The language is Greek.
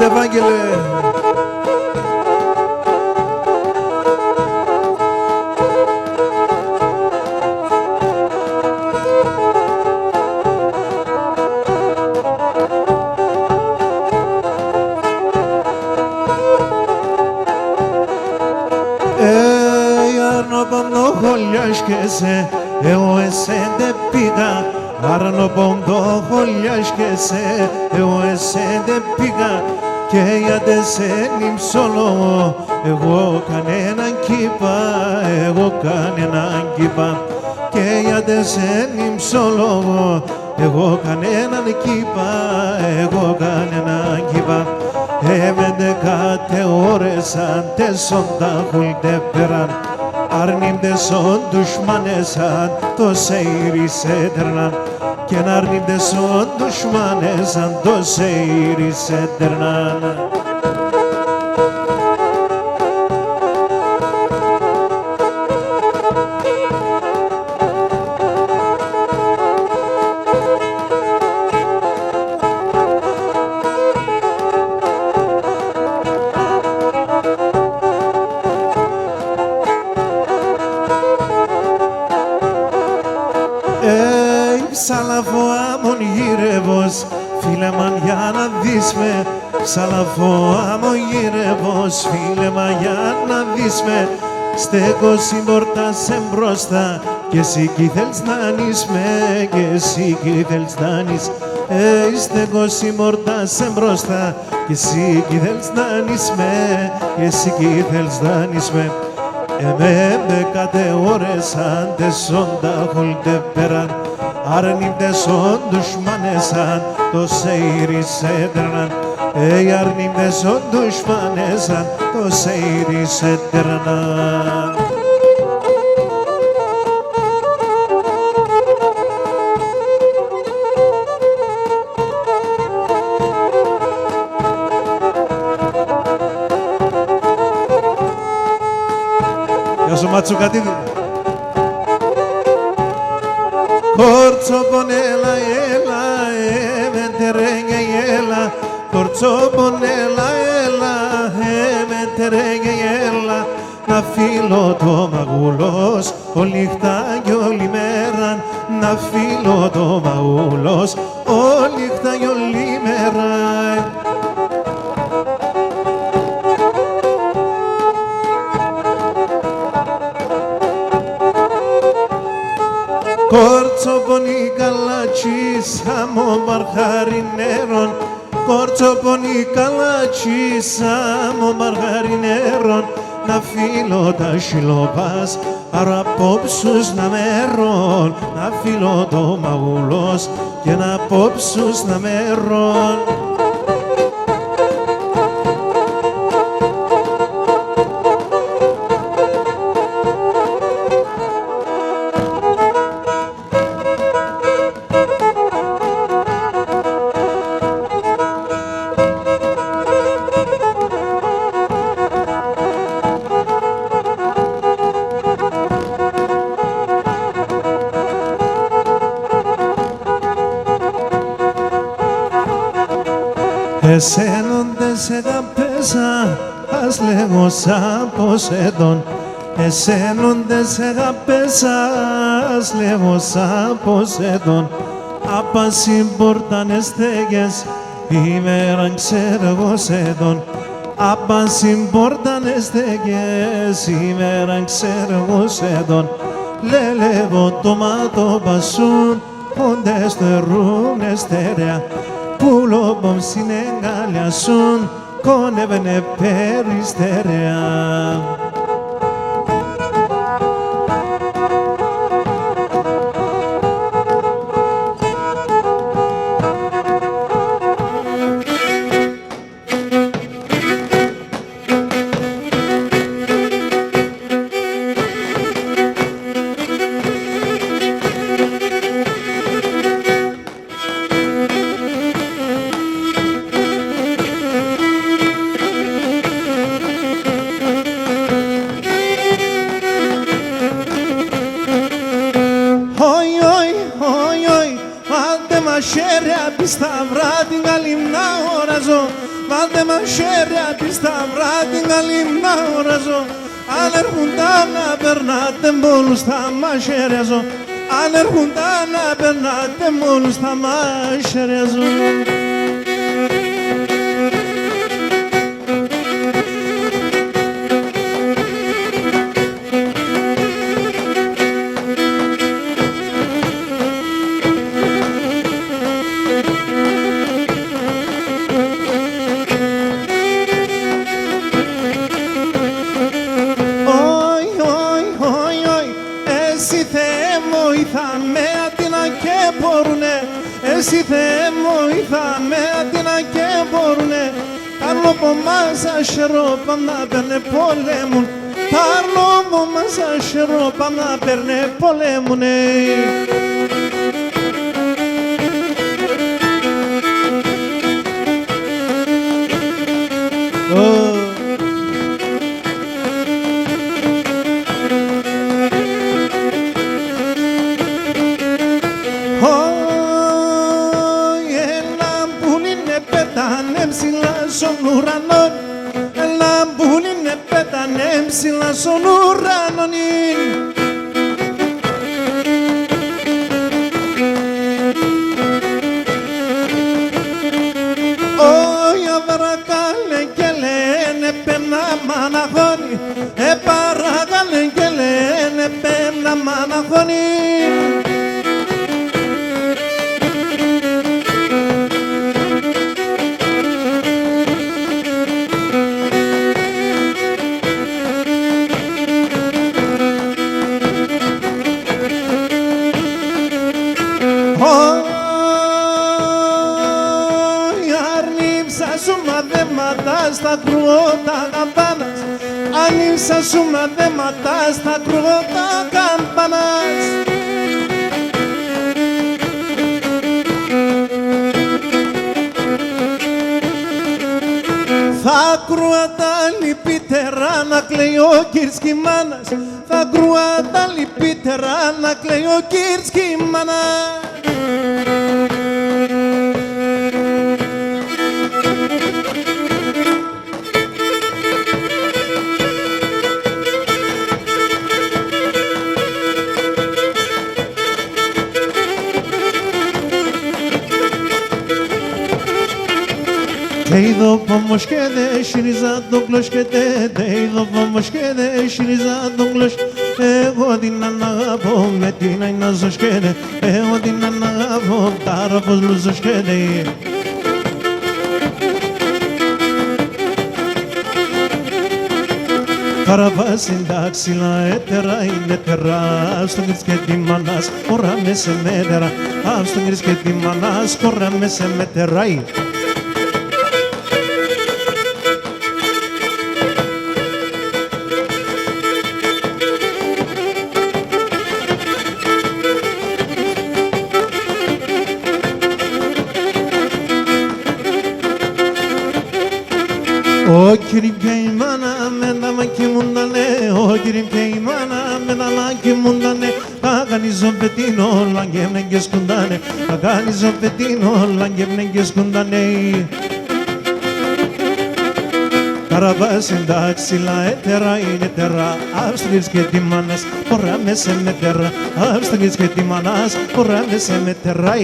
Άντε Ευάγγελε. Arno pondo χολιάσκεσαι, εγώ εσέντε πήγα. Arno pondo χολιάσκεσαι, εγώ εσέντε πήγα. Και γιατί σε νυμψολόγο, εγώ κανέναν κύπα, εγώ κανέναν κύπα. Και γιατί σε νυμψολόγο, εγώ κανέναν κύπα, εγώ κανέναν κύπα. Έμεντε κάτε ώρες αν τεσόντα χουλτε πέραν. Αρνίμτε σον δουσμάνες αν το σέιρι σε τερνάν. Και να αρνίμτε σον δουσμάνες αν το σέιρι σε τερνάν. Ψαλαφώ άμον γύρευος, φίλε μαν για να δεις με. Ψαλαφώ άμον γύρευος, φίλε μαν για να δεις με. Στέκω συμπορτά σε μπροστά και εσύ κι θέλεις να νεις με, και εσύ κι θέλεις να νεις. Στέκω συμπορτά σε μπροστά και εσύ κι θέλεις να νεις με, και εσύ κι θέλεις να νεις με. Με κάτε ώρες αν τεσόντα χολτε πέραν. Αρνίμτε σον δουσμάνες αν το σέιρι σε τερνάν. Αρνίμτε σον δουσμάνες αν το σέιρι σε τερνάν. Γεια σου Μάτσο Κατίδη. Κορτσόπον έλα, έλα, μέντερέγγε, έλα. Κορτσόπον έλα, έλα, μέντερέγγε, έλα. Να φύλλω το μαγούλος όλη νύχτα και όλη μέρα. Να φύλλω το μαγούλος όλη νύχτα και όλη μέρα. Κορτσοπονί καλάτσις άμμο μαργαρινέρον. Κορτσοπονί καλάτσις άμμο μαργαρινέρον. Να φύλλω τα σιλοπάς αραπόψους να μέρον. Να φύλλω το μαγούλος και να απόψους να μέρον. Εσένον δεν σε αγαπέσα, ας λέγω σαν Ποσειδών. Εσένον δεν σε αγαπέσα, ας λέγω σαν Ποσειδών. Απαν συμπορτάνε στέγες, ημέραν ξέρω εγώ σεδόν. Απαν συμπορτάνε στέγες, ημέραν ξέρω εγώ σεδόν. Λελεύω το μάτο πασούν, όντες θερούν εστερέα. Πουλόμπομ συνεγκαλιάσουν, κονεύαινε περιστερέα. Χέρια πισταυρά την καλή να οραζώ. Βάλτε μαχαίρια τη σταυρά την καλή να οραζώ. Αν έρχοντα να περνάτε μόλους τα μαχαίρια ζω. Αν έρχοντα να περνάτε μόλους τα μαχαίρια ζω. Εσύ Θεέ μου ήθαμε αντίνα και μπορουνε. Τα λόγω μας ασχερόπα να παίρνε πολέμουν. Τα λόγω μας ασχερόπα να παίρνε πολέμουνε. Ψηλά στον ουρανόν. Όχι παρακάλε και λένε πένα μαναχώνει. Παρακάλε και λένε πένα μαναχώνει. Στα κρουότα καμπάνας. Άνοιξα σου μαθήματα στα κρουότα καμπάνας. Θα κρούα τα λυπύτερα να κλαίει ο Κυρσκι μάνας. Θα κρούα τα λυπύτερα να κλαίει ο Κυρσκι μάνας. Τέιδο πόμος και δε σιριζά τον κλος και τέιδο πόμος και δε σιριζά τον κλος. Εγώ την αναγαπώ με την ainazos και δε. Εγώ την αναγαπώ τάραπος λουζος και δε. Καραβάς εντάξει έτερα είναι τερά. Στον γρις και τη μανάς χωράμε σε μέτερα. Στον γρις και τη μανάς χωράμε σε μέτερα. Ο κύριε και η μάνα με τα μάκη μου ντανε. Ο κύριε και η μάνα με τα μάκη μου ντανε. Θα κάνεις ο πετίνο λαγγεύνε και σκουντάνε. Θα κάνεις ο πετίνο λαγγεύνε και σκουντάνε. Καραβάς εντάξει έτερα είναι τερά. Αυστρίες και τη μάνας χωράμε σε μετέρα. Αυστρίες και τη μάνας χωράμε σε μετέρα.